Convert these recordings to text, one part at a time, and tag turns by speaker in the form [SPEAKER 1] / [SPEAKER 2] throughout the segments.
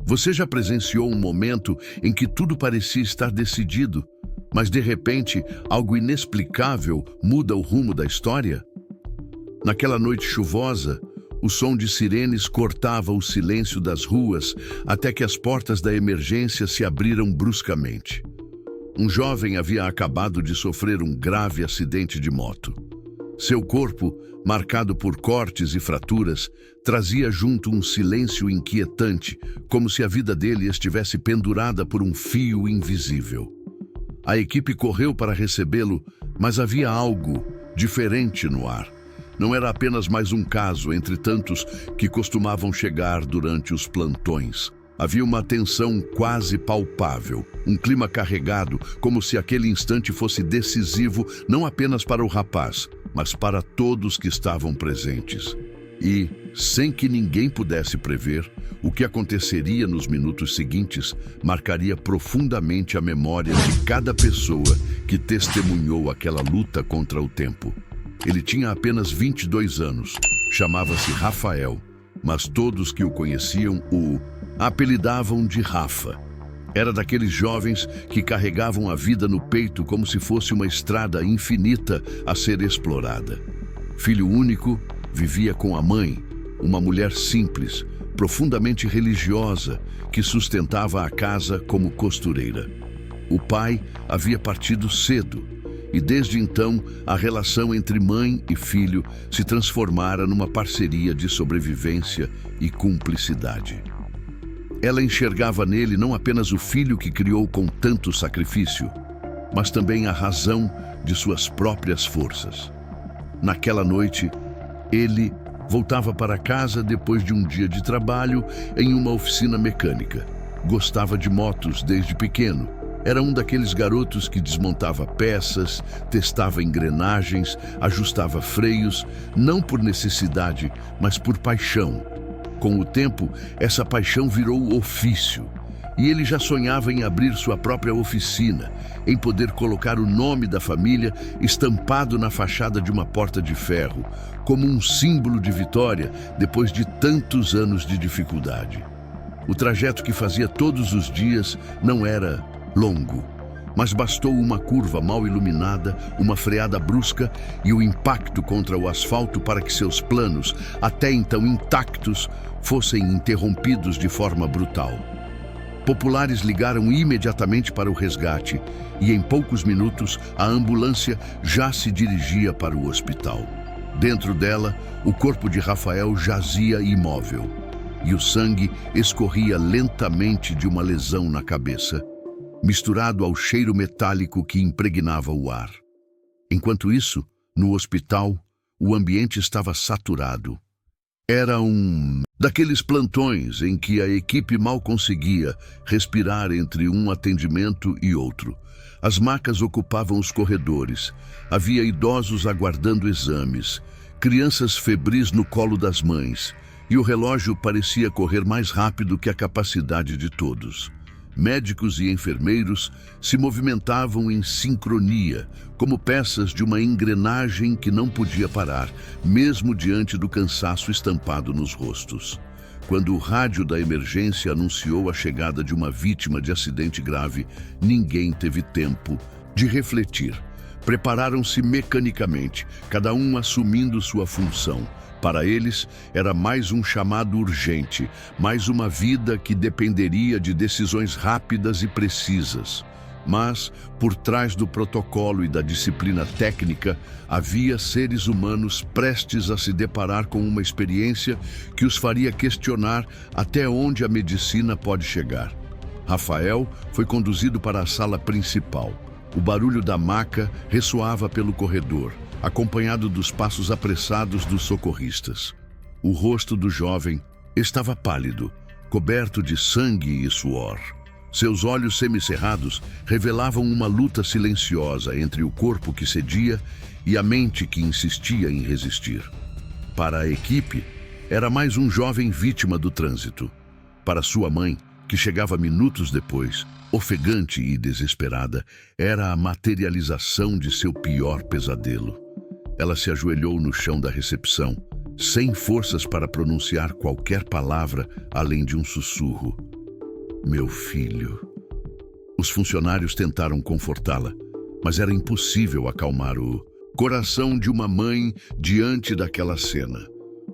[SPEAKER 1] Você já presenciou um momento em que tudo parecia estar decidido, mas de repente algo inexplicável muda o rumo da história? Naquela noite chuvosa, o som de sirenes cortava o silêncio das ruas até que as portas da emergência se abriram bruscamente. Um jovem havia acabado de sofrer um grave acidente de moto. Seu corpo, marcado por cortes e fraturas, trazia junto um silêncio inquietante, como se a vida dele estivesse pendurada por um fio invisível. A equipe correu para recebê-lo, mas havia algo diferente no ar. Não era apenas mais um caso entre tantos que costumavam chegar durante os plantões. Havia uma tensão quase palpável, um clima carregado, como se aquele instante fosse decisivo não apenas para o rapaz, mas para todos que estavam presentes. E, sem que ninguém pudesse prever, o que aconteceria nos minutos seguintes marcaria profundamente a memória de cada pessoa que testemunhou aquela luta contra o tempo. Ele tinha apenas 22 anos, chamava-se Rafael, mas todos que o conheciam o apelidavam de Rafa. Era daqueles jovens que carregavam a vida no peito como se fosse uma estrada infinita a ser explorada. Filho único, vivia com a mãe, uma mulher simples, profundamente religiosa, que sustentava a casa como costureira. O pai havia partido cedo, e desde então a relação entre mãe e filho se transformara numa parceria de sobrevivência e cumplicidade. Ela enxergava nele não apenas o filho que criou com tanto sacrifício, mas também a razão de suas próprias forças. Naquela noite, ele voltava para casa depois de um dia de trabalho em uma oficina mecânica. Gostava de motos desde pequeno. Era um daqueles garotos que desmontava peças, testava engrenagens, ajustava freios, não por necessidade, mas por paixão. Com o tempo, essa paixão virou ofício, e ele já sonhava em abrir sua própria oficina, em poder colocar o nome da família estampado na fachada de uma porta de ferro, como um símbolo de vitória depois de tantos anos de dificuldade. O trajeto que fazia todos os dias não era longo, mas bastou uma curva mal iluminada, uma freada brusca e o impacto contra o asfalto para que seus planos, até então intactos, fossem interrompidos de forma brutal. Populares ligaram imediatamente para o resgate e em poucos minutos a ambulância já se dirigia para o hospital. Dentro dela, o corpo de Rafael jazia imóvel e o sangue escorria lentamente de uma lesão na cabeça, misturado ao cheiro metálico que impregnava o ar. Enquanto isso, no hospital, o ambiente estava saturado. Era um daqueles plantões em que a equipe mal conseguia respirar entre um atendimento e outro. As macas ocupavam os corredores. Havia idosos aguardando exames, crianças febris no colo das mães, e o relógio parecia correr mais rápido que a capacidade de todos. Médicos e enfermeiros se movimentavam em sincronia, como peças de uma engrenagem que não podia parar, mesmo diante do cansaço estampado nos rostos. Quando o rádio da emergência anunciou a chegada de uma vítima de acidente grave, ninguém teve tempo de refletir. Prepararam-se mecanicamente, cada um assumindo sua função. Para eles, era mais um chamado urgente, mais uma vida que dependeria de decisões rápidas e precisas. Mas, por trás do protocolo e da disciplina técnica, havia seres humanos prestes a se deparar com uma experiência que os faria questionar até onde a medicina pode chegar. Rafael foi conduzido para a sala principal. O barulho da maca ressoava pelo corredor, acompanhado dos passos apressados dos socorristas. O rosto do jovem estava pálido, coberto de sangue e suor. Seus olhos semicerrados revelavam uma luta silenciosa entre o corpo que cedia e a mente que insistia em resistir. Para a equipe, era mais um jovem vítima do trânsito. Para sua mãe, que chegava minutos depois, ofegante e desesperada, era a materialização de seu pior pesadelo. Ela se ajoelhou no chão da recepção, sem forças para pronunciar qualquer palavra além de um sussurro. Meu filho. Os funcionários tentaram confortá-la, mas era impossível acalmar o coração de uma mãe diante daquela cena.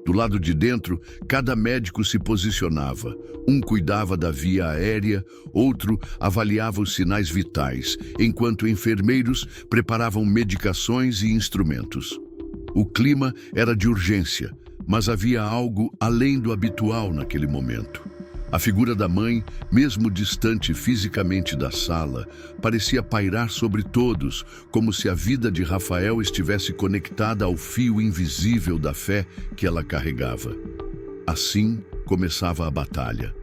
[SPEAKER 1] Do lado de dentro, cada médico se posicionava. Um cuidava da via aérea, outro avaliava os sinais vitais, enquanto enfermeiros preparavam medicações e instrumentos. O clima era de urgência, mas havia algo além do habitual naquele momento. A figura da mãe, mesmo distante fisicamente da sala, parecia pairar sobre todos, como se a vida de Rafael estivesse conectada ao fio invisível da fé que ela carregava. Assim começava a batalha.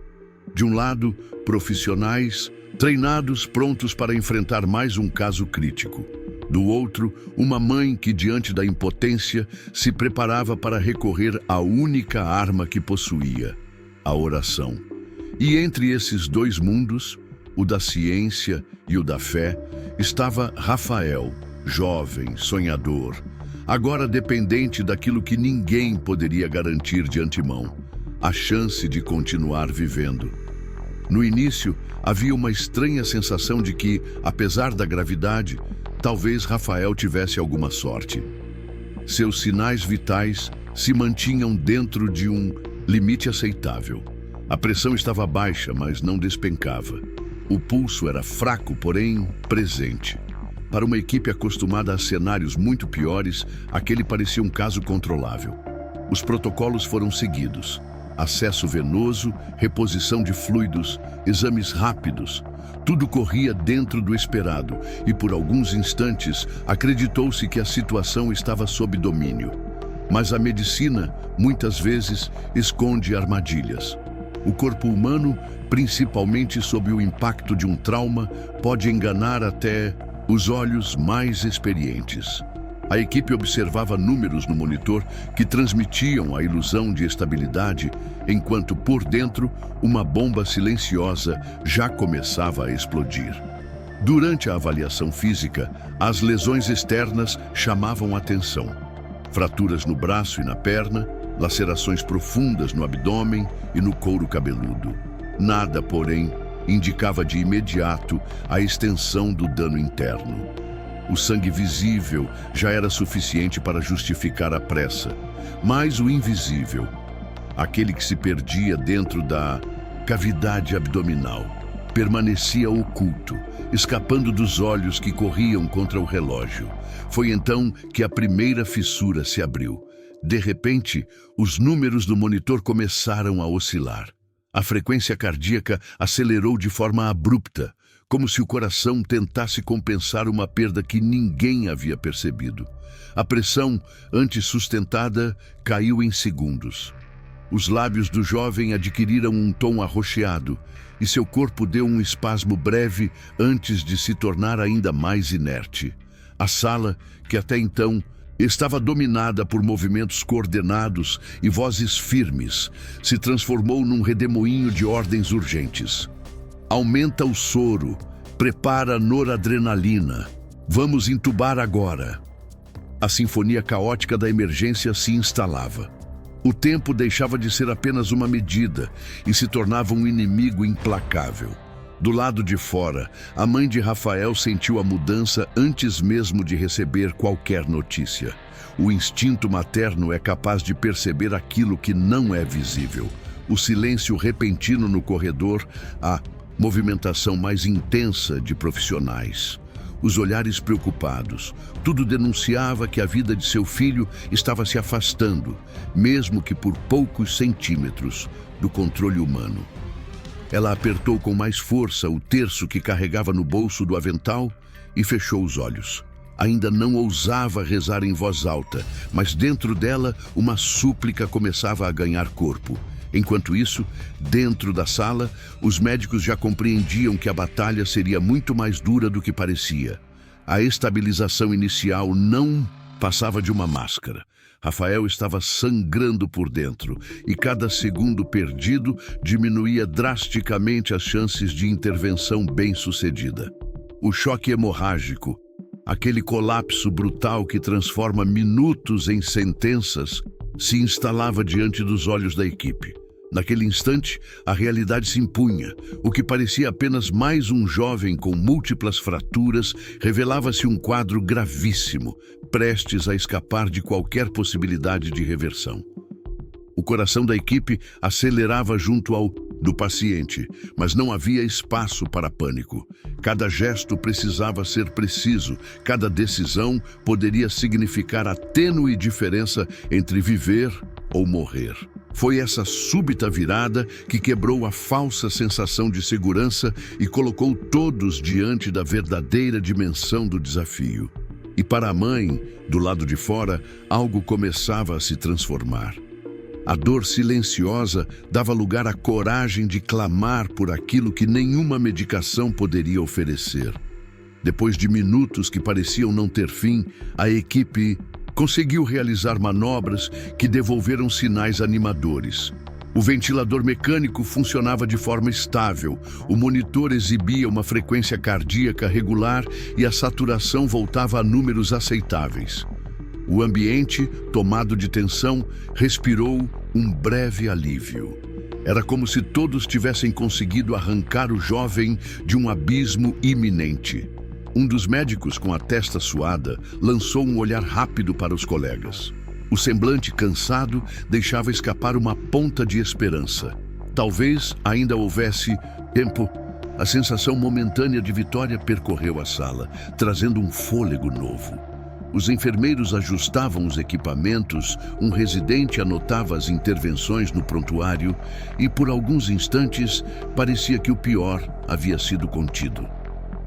[SPEAKER 1] De um lado, profissionais, treinados, prontos para enfrentar mais um caso crítico. Do outro, uma mãe que, diante da impotência, se preparava para recorrer à única arma que possuía: a oração. E entre esses dois mundos, o da ciência e o da fé, estava Rafael, jovem, sonhador, agora dependente daquilo que ninguém poderia garantir de antemão: a chance de continuar vivendo. No início, havia uma estranha sensação de que, apesar da gravidade, talvez Rafael tivesse alguma sorte. Seus sinais vitais se mantinham dentro de um limite aceitável. A pressão estava baixa, mas não despencava. O pulso era fraco, porém presente. Para uma equipe acostumada a cenários muito piores, aquele parecia um caso controlável. Os protocolos foram seguidos: acesso venoso, reposição de fluidos, exames rápidos. Tudo corria dentro do esperado e, por alguns instantes, acreditou-se que a situação estava sob domínio. Mas a medicina, muitas vezes, esconde armadilhas. O corpo humano, principalmente sob o impacto de um trauma, pode enganar até os olhos mais experientes. A equipe observava números no monitor que transmitiam a ilusão de estabilidade, enquanto por dentro uma bomba silenciosa já começava a explodir. Durante a avaliação física, as lesões externas chamavam a atenção. Fraturas no braço e na perna, lacerações profundas no abdômen e no couro cabeludo. Nada, porém, indicava de imediato a extensão do dano interno. O sangue visível já era suficiente para justificar a pressa, mas o invisível, aquele que se perdia dentro da cavidade abdominal, permanecia oculto, escapando dos olhos que corriam contra o relógio. Foi então que a primeira fissura se abriu. De repente, os números do monitor começaram a oscilar. A frequência cardíaca acelerou de forma abrupta, como se o coração tentasse compensar uma perda que ninguém havia percebido. A pressão, antes sustentada, caiu em segundos. Os lábios do jovem adquiriram um tom arroxeado e seu corpo deu um espasmo breve antes de se tornar ainda mais inerte. A sala, que até então estava dominada por movimentos coordenados e vozes firmes, se transformou num redemoinho de ordens urgentes. Aumenta o soro, prepara a noradrenalina. Vamos entubar agora. A sinfonia caótica da emergência se instalava. O tempo deixava de ser apenas uma medida e se tornava um inimigo implacável. Do lado de fora, a mãe de Rafael sentiu a mudança antes mesmo de receber qualquer notícia. O instinto materno é capaz de perceber aquilo que não é visível. O silêncio repentino no corredor, a movimentação mais intensa de profissionais. Os olhares preocupados. Tudo denunciava que a vida de seu filho estava se afastando, mesmo que por poucos centímetros, do controle humano. Ela apertou com mais força o terço que carregava no bolso do avental e fechou os olhos. Ainda não ousava rezar em voz alta, mas dentro dela uma súplica começava a ganhar corpo. Enquanto isso, dentro da sala, os médicos já compreendiam que a batalha seria muito mais dura do que parecia. A estabilização inicial não passava de uma máscara. Rafael estava sangrando por dentro e cada segundo perdido diminuía drasticamente as chances de intervenção bem-sucedida. O choque hemorrágico, aquele colapso brutal que transforma minutos em sentenças, se instalava diante dos olhos da equipe. Naquele instante, a realidade se impunha. O que parecia apenas mais um jovem com múltiplas fraturas revelava-se um quadro gravíssimo, prestes a escapar de qualquer possibilidade de reversão. O coração da equipe acelerava junto ao do paciente, mas não havia espaço para pânico. Cada gesto precisava ser preciso, cada decisão poderia significar a tênue diferença entre viver ou morrer. Foi essa súbita virada que quebrou a falsa sensação de segurança e colocou todos diante da verdadeira dimensão do desafio. E para a mãe, do lado de fora, algo começava a se transformar. A dor silenciosa dava lugar à coragem de clamar por aquilo que nenhuma medicação poderia oferecer. Depois de minutos que pareciam não ter fim, a equipe conseguiu realizar manobras que devolveram sinais animadores. O ventilador mecânico funcionava de forma estável, o monitor exibia uma frequência cardíaca regular e a saturação voltava a números aceitáveis. O ambiente, tomado de tensão, respirou um breve alívio. Era como se todos tivessem conseguido arrancar o jovem de um abismo iminente. Um dos médicos, com a testa suada, lançou um olhar rápido para os colegas. O semblante cansado deixava escapar uma ponta de esperança. Talvez ainda houvesse tempo. A sensação momentânea de vitória percorreu a sala, trazendo um fôlego novo. Os enfermeiros ajustavam os equipamentos, um residente anotava as intervenções no prontuário e, por alguns instantes, parecia que o pior havia sido contido.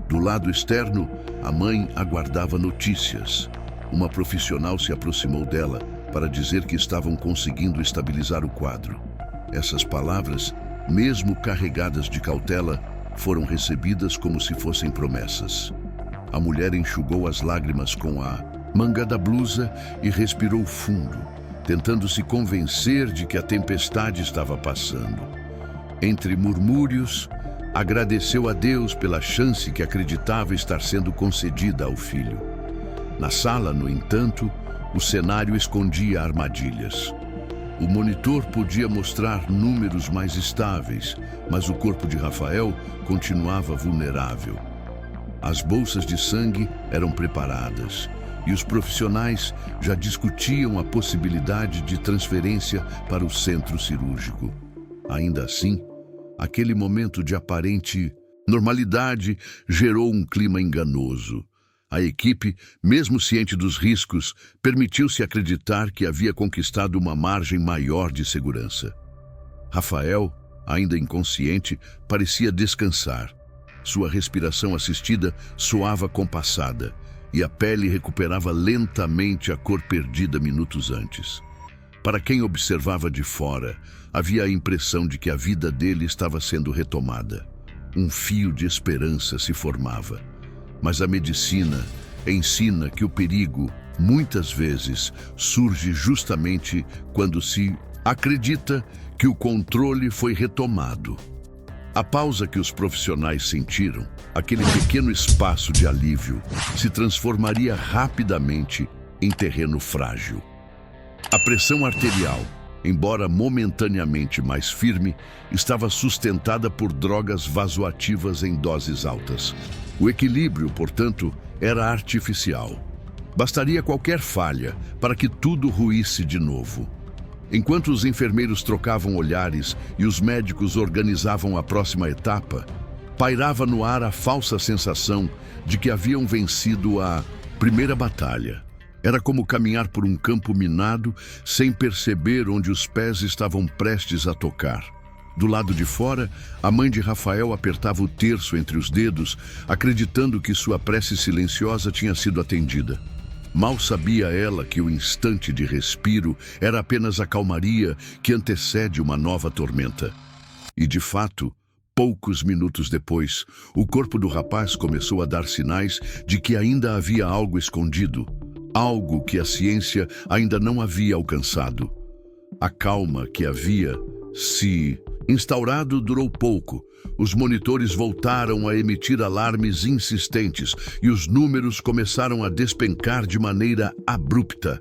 [SPEAKER 1] Do lado externo, a mãe aguardava notícias. Uma profissional se aproximou dela para dizer que estavam conseguindo estabilizar o quadro. Essas palavras, mesmo carregadas de cautela, foram recebidas como se fossem promessas. A mulher enxugou as lágrimas com a manga da blusa e respirou fundo, tentando se convencer de que a tempestade estava passando. Entre murmúrios, agradeceu a Deus pela chance que acreditava estar sendo concedida ao filho. Na sala, no entanto, o cenário escondia armadilhas. O monitor podia mostrar números mais estáveis, mas o corpo de Rafael continuava vulnerável. As bolsas de sangue eram preparadas e os profissionais já discutiam a possibilidade de transferência para o centro cirúrgico. Ainda assim, aquele momento de aparente normalidade gerou um clima enganoso. A equipe, mesmo ciente dos riscos, permitiu-se acreditar que havia conquistado uma margem maior de segurança. Rafael, ainda inconsciente, parecia descansar. Sua respiração assistida soava compassada e a pele recuperava lentamente a cor perdida minutos antes. Para quem observava de fora, havia a impressão de que a vida dele estava sendo retomada. Um fio de esperança se formava. Mas a medicina ensina que o perigo, muitas vezes, surge justamente quando se acredita que o controle foi retomado. A pausa que os profissionais sentiram, aquele pequeno espaço de alívio, se transformaria rapidamente em terreno frágil. A pressão arterial, embora momentaneamente mais firme, estava sustentada por drogas vasoativas em doses altas. O equilíbrio, portanto, era artificial. Bastaria qualquer falha para que tudo ruísse de novo. Enquanto os enfermeiros trocavam olhares e os médicos organizavam a próxima etapa, pairava no ar a falsa sensação de que haviam vencido a primeira batalha. Era como caminhar por um campo minado sem perceber onde os pés estavam prestes a tocar. Do lado de fora, a mãe de Rafael apertava o terço entre os dedos, acreditando que sua prece silenciosa tinha sido atendida. Mal sabia ela que o instante de respiro era apenas a calmaria que antecede uma nova tormenta. E, de fato, poucos minutos depois, o corpo do rapaz começou a dar sinais de que ainda havia algo escondido, algo que a ciência ainda não havia alcançado. A calma que havia se instaurado durou pouco. Os monitores voltaram a emitir alarmes insistentes e os números começaram a despencar de maneira abrupta.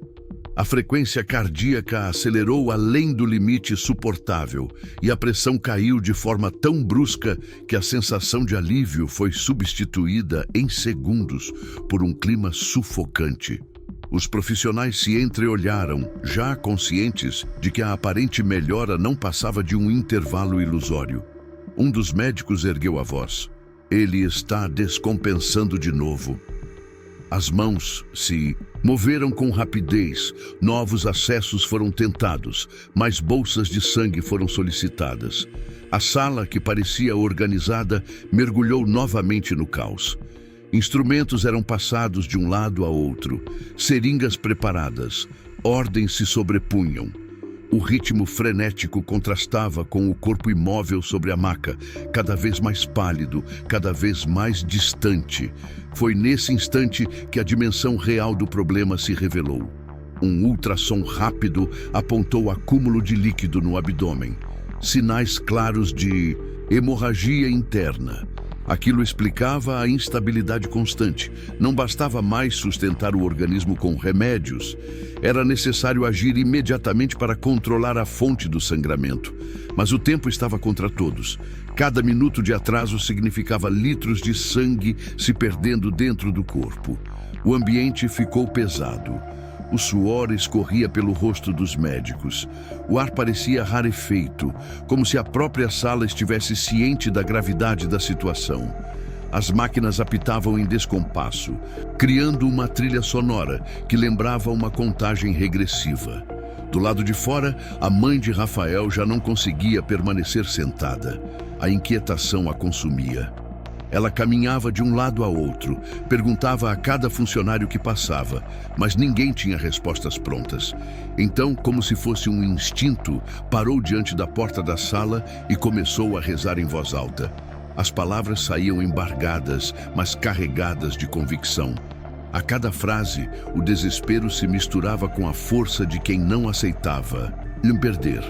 [SPEAKER 1] A frequência cardíaca acelerou além do limite suportável e a pressão caiu de forma tão brusca que a sensação de alívio foi substituída em segundos por um clima sufocante. Os profissionais se entreolharam, já conscientes de que a aparente melhora não passava de um intervalo ilusório. Um dos médicos ergueu a voz. Ele está descompensando de novo. As mãos se moveram com rapidez, novos acessos foram tentados, mais bolsas de sangue foram solicitadas. A sala, que parecia organizada, mergulhou novamente no caos. Instrumentos eram passados de um lado a outro, seringas preparadas, ordens se sobrepunham. O ritmo frenético contrastava com o corpo imóvel sobre a maca, cada vez mais pálido, cada vez mais distante. Foi nesse instante que a dimensão real do problema se revelou. Um ultrassom rápido apontou acúmulo de líquido no abdômen. Sinais claros de hemorragia interna. Aquilo explicava a instabilidade constante. Não bastava mais sustentar o organismo com remédios. Era necessário agir imediatamente para controlar a fonte do sangramento. Mas o tempo estava contra todos. Cada minuto de atraso significava litros de sangue se perdendo dentro do corpo. O ambiente ficou pesado. O suor escorria pelo rosto dos médicos. O ar parecia rarefeito, como se a própria sala estivesse ciente da gravidade da situação. As máquinas apitavam em descompasso, criando uma trilha sonora que lembrava uma contagem regressiva. Do lado de fora, a mãe de Rafael já não conseguia permanecer sentada. A inquietação a consumia. Ela caminhava de um lado a outro, perguntava a cada funcionário que passava, mas ninguém tinha respostas prontas. Então, como se fosse um instinto, parou diante da porta da sala e começou a rezar em voz alta. As palavras saíam embargadas, mas carregadas de convicção. A cada frase, o desespero se misturava com a força de quem não aceitava lhe perder.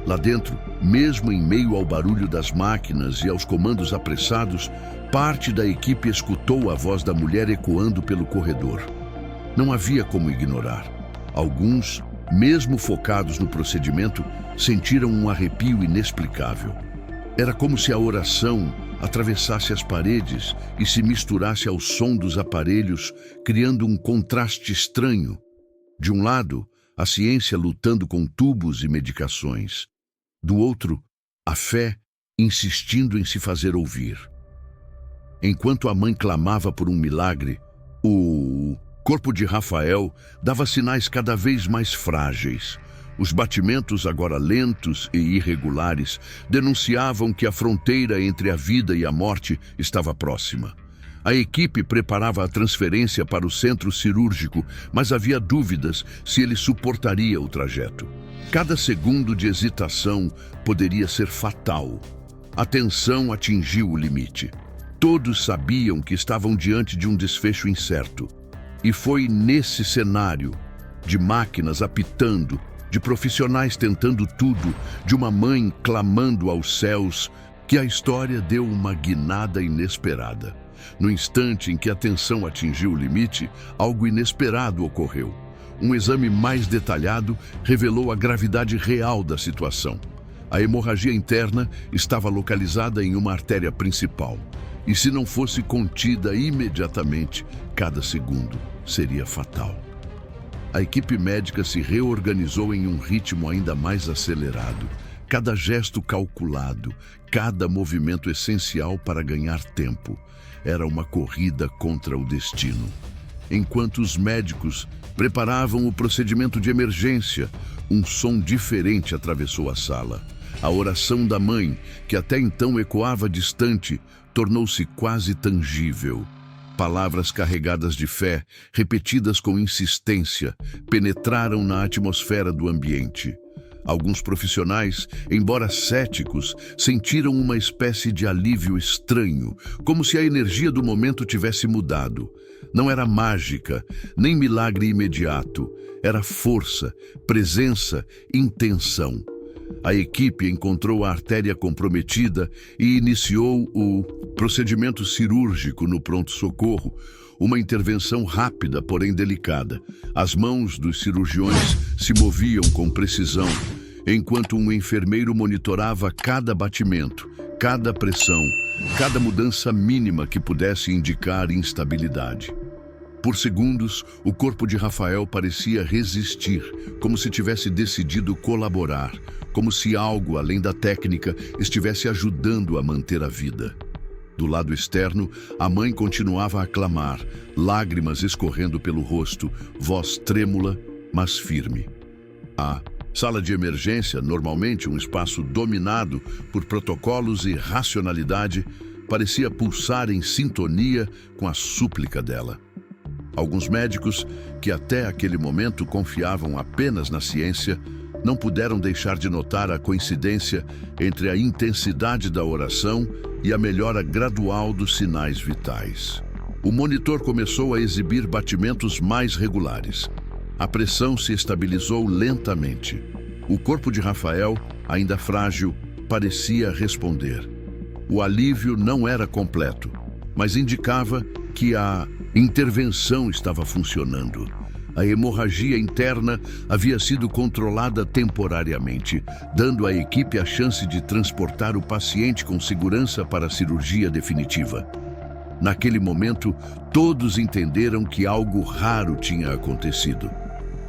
[SPEAKER 1] Lá dentro, mesmo em meio ao barulho das máquinas e aos comandos apressados, parte da equipe escutou a voz da mulher ecoando pelo corredor. Não havia como ignorar. Alguns, mesmo focados no procedimento, sentiram um arrepio inexplicável. Era como se a oração atravessasse as paredes e se misturasse ao som dos aparelhos, criando um contraste estranho. De um lado, a ciência lutando com tubos e medicações. Do outro, a fé insistindo em se fazer ouvir. Enquanto a mãe clamava por um milagre, o corpo de Rafael dava sinais cada vez mais frágeis. Os batimentos, agora lentos e irregulares, denunciavam que a fronteira entre a vida e a morte estava próxima. A equipe preparava a transferência para o centro cirúrgico, mas havia dúvidas se ele suportaria o trajeto. Cada segundo de hesitação poderia ser fatal. A tensão atingiu o limite. Todos sabiam que estavam diante de um desfecho incerto. E foi nesse cenário, de máquinas apitando, de profissionais tentando tudo, de uma mãe clamando aos céus, que a história deu uma guinada inesperada. No instante em que a tensão atingiu o limite, algo inesperado ocorreu. Um exame mais detalhado revelou a gravidade real da situação. A hemorragia interna estava localizada em uma artéria principal. E se não fosse contida imediatamente, cada segundo seria fatal. A equipe médica se reorganizou em um ritmo ainda mais acelerado. Cada gesto calculado, cada movimento essencial para ganhar tempo. Era uma corrida contra o destino. Enquanto os médicos preparavam o procedimento de emergência, um som diferente atravessou a sala. A oração da mãe, que até então ecoava distante, tornou-se quase tangível. Palavras carregadas de fé, repetidas com insistência, penetraram na atmosfera do ambiente. Alguns profissionais, embora céticos, sentiram uma espécie de alívio estranho, como se a energia do momento tivesse mudado. Não era mágica, nem milagre imediato. Era força, presença, intenção. A equipe encontrou a artéria comprometida e iniciou o procedimento cirúrgico no pronto-socorro, Uma intervenção rápida, porém delicada. As mãos dos cirurgiões se moviam com precisão, enquanto um enfermeiro monitorava cada batimento, cada pressão, cada mudança mínima que pudesse indicar instabilidade. Por segundos, o corpo de Rafael parecia resistir, como se tivesse decidido colaborar, como se algo além da técnica estivesse ajudando a manter a vida. Do lado externo, a mãe continuava a clamar, lágrimas escorrendo pelo rosto, voz trêmula, mas firme. A sala de emergência, normalmente um espaço dominado por protocolos e racionalidade, parecia pulsar em sintonia com a súplica dela. Alguns médicos, que até aquele momento confiavam apenas na ciência, não puderam deixar de notar a coincidência entre a intensidade da oração e a melhora gradual dos sinais vitais. O monitor começou a exibir batimentos mais regulares. A pressão se estabilizou lentamente. O corpo de Rafael, ainda frágil, parecia responder. O alívio não era completo, mas indicava que a intervenção estava funcionando. A hemorragia interna havia sido controlada temporariamente, dando à equipe a chance de transportar o paciente com segurança para a cirurgia definitiva. Naquele momento, todos entenderam que algo raro tinha acontecido.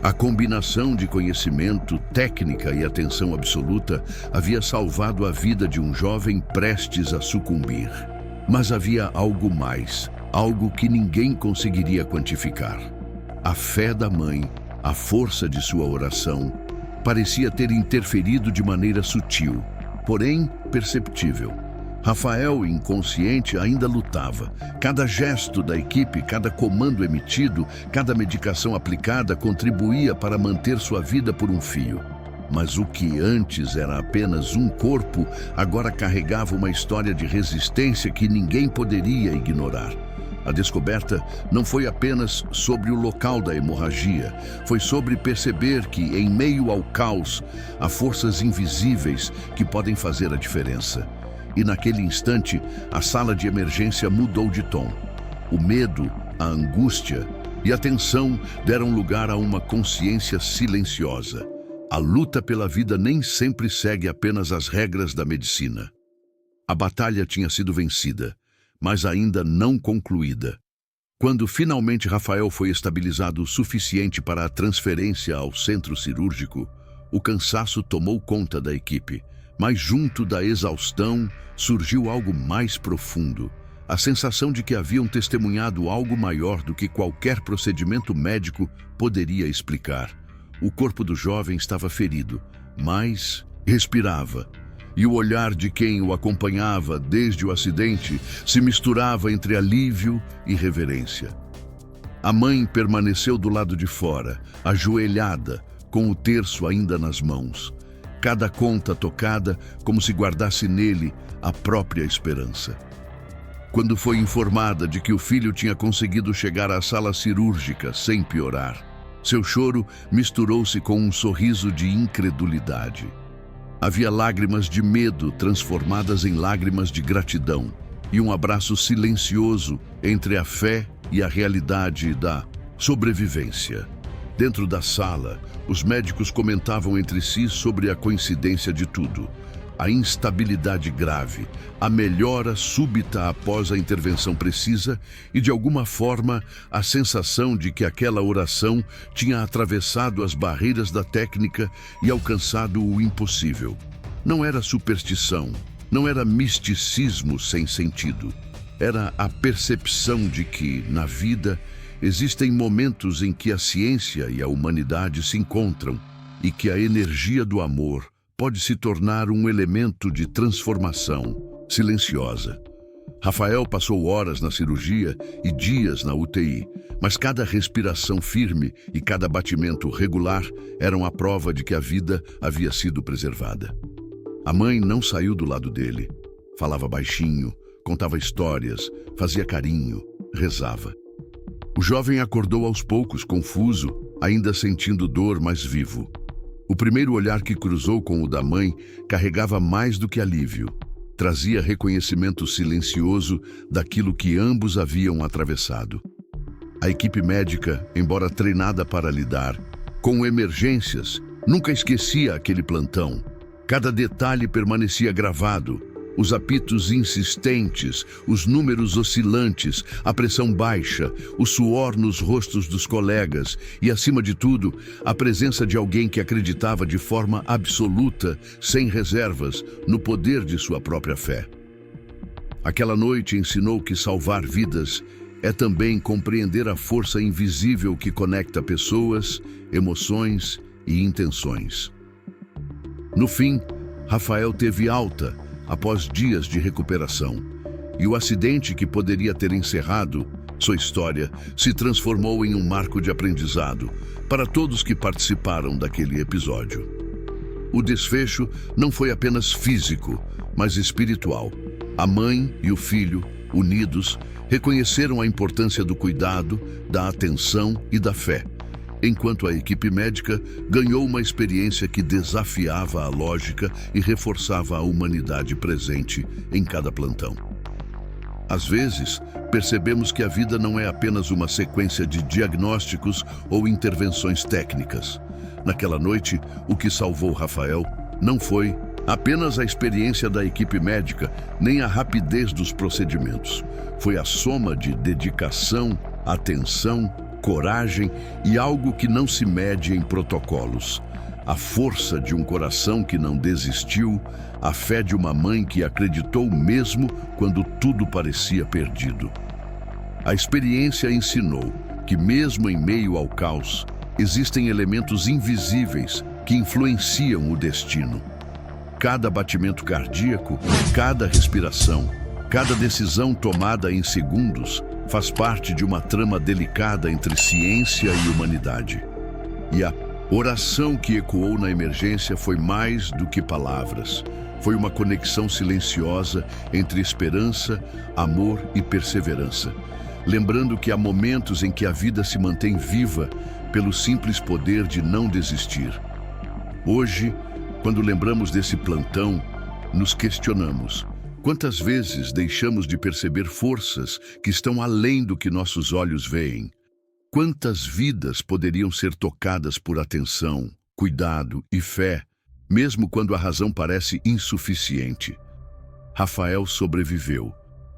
[SPEAKER 1] A combinação de conhecimento, técnica e atenção absoluta havia salvado a vida de um jovem prestes a sucumbir. Mas havia algo mais, algo que ninguém conseguiria quantificar. A fé da mãe, a força de sua oração, parecia ter interferido de maneira sutil, porém perceptível. Rafael, inconsciente, ainda lutava. Cada gesto da equipe, cada comando emitido, cada medicação aplicada contribuía para manter sua vida por um fio. Mas o que antes era apenas um corpo, agora carregava uma história de resistência que ninguém poderia ignorar. A descoberta não foi apenas sobre o local da hemorragia, foi sobre perceber que, em meio ao caos, há forças invisíveis que podem fazer a diferença. E naquele instante, a sala de emergência mudou de tom. O medo, a angústia e a tensão deram lugar a uma consciência silenciosa. A luta pela vida nem sempre segue apenas as regras da medicina. A batalha tinha sido vencida, mas ainda não concluída. Quando finalmente Rafael foi estabilizado o suficiente para a transferência ao centro cirúrgico, o cansaço tomou conta da equipe, mas junto da exaustão surgiu algo mais profundo, a sensação de que haviam testemunhado algo maior do que qualquer procedimento médico poderia explicar. O corpo do jovem estava ferido, mas respirava. E o olhar de quem o acompanhava desde o acidente se misturava entre alívio e reverência. A mãe permaneceu do lado de fora, ajoelhada, com o terço ainda nas mãos. Cada conta tocada como se guardasse nele a própria esperança. Quando foi informada de que o filho tinha conseguido chegar à sala cirúrgica sem piorar, seu choro misturou-se com um sorriso de incredulidade. Havia lágrimas de medo transformadas em lágrimas de gratidão e um abraço silencioso entre a fé e a realidade da sobrevivência. Dentro da sala, os médicos comentavam entre si sobre a coincidência de tudo. A instabilidade grave, a melhora súbita após a intervenção precisa e, de alguma forma, a sensação de que aquela oração tinha atravessado as barreiras da técnica e alcançado o impossível. Não era superstição, não era misticismo sem sentido. Era a percepção de que, na vida, existem momentos em que a ciência e a humanidade se encontram e que a energia do amor pode se tornar um elemento de transformação silenciosa. Rafael passou horas na cirurgia e dias na UTI, mas cada respiração firme e cada batimento regular eram a prova de que a vida havia sido preservada. A mãe não saiu do lado dele. Falava baixinho, contava histórias, fazia carinho, rezava. O jovem acordou aos poucos, confuso, ainda sentindo dor, mas vivo. O primeiro olhar que cruzou com o da mãe carregava mais do que alívio. Trazia reconhecimento silencioso daquilo que ambos haviam atravessado. A equipe médica, embora treinada para lidar com emergências, nunca esquecia aquele plantão. Cada detalhe permanecia gravado. Os apitos insistentes, os números oscilantes, a pressão baixa, o suor nos rostos dos colegas e, acima de tudo, a presença de alguém que acreditava de forma absoluta, sem reservas, no poder de sua própria fé. Aquela noite ensinou que salvar vidas é também compreender a força invisível que conecta pessoas, emoções e intenções. No fim, Rafael teve alta após dias de recuperação, e o acidente que poderia ter encerrado sua história se transformou em um marco de aprendizado para todos que participaram daquele episódio. O desfecho não foi apenas físico, mas espiritual. A mãe e o filho, unidos, reconheceram a importância do cuidado, da atenção e da fé, enquanto a equipe médica ganhou uma experiência que desafiava a lógica e reforçava a humanidade presente em cada plantão. Às vezes, percebemos que a vida não é apenas uma sequência de diagnósticos ou intervenções técnicas. Naquela noite, o que salvou Rafael não foi apenas a experiência da equipe médica, nem a rapidez dos procedimentos. Foi a soma de dedicação, atenção, coragem e algo que não se mede em protocolos. A força de um coração que não desistiu, a fé de uma mãe que acreditou mesmo quando tudo parecia perdido. A experiência ensinou que, mesmo em meio ao caos, existem elementos invisíveis que influenciam o destino. Cada batimento cardíaco, cada respiração, cada decisão tomada em segundos faz parte de uma trama delicada entre ciência e humanidade. E a oração que ecoou na emergência foi mais do que palavras. Foi uma conexão silenciosa entre esperança, amor e perseverança, lembrando que há momentos em que a vida se mantém viva pelo simples poder de não desistir. Hoje, quando lembramos desse plantão, nos questionamos: quantas vezes deixamos de perceber forças que estão além do que nossos olhos veem? Quantas vidas poderiam ser tocadas por atenção, cuidado e fé, mesmo quando a razão parece insuficiente? Rafael sobreviveu,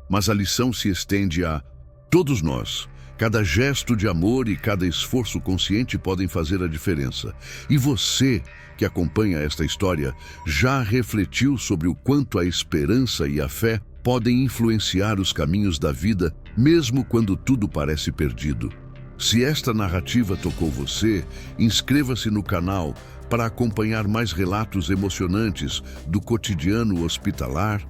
[SPEAKER 1] mas a lição se estende a todos nós. Cada gesto de amor e cada esforço consciente podem fazer a diferença. E você, que acompanha esta história, já refletiu sobre o quanto a esperança e a fé podem influenciar os caminhos da vida, mesmo quando tudo parece perdido? Se esta narrativa tocou você, inscreva-se no canal para acompanhar mais relatos emocionantes do cotidiano hospitalar.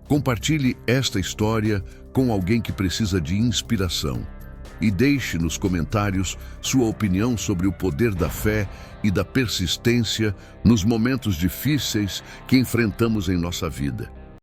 [SPEAKER 1] Compartilhe esta história com alguém que precisa de inspiração. E deixe nos comentários sua opinião sobre o poder da fé e da persistência nos momentos difíceis que enfrentamos em nossa vida.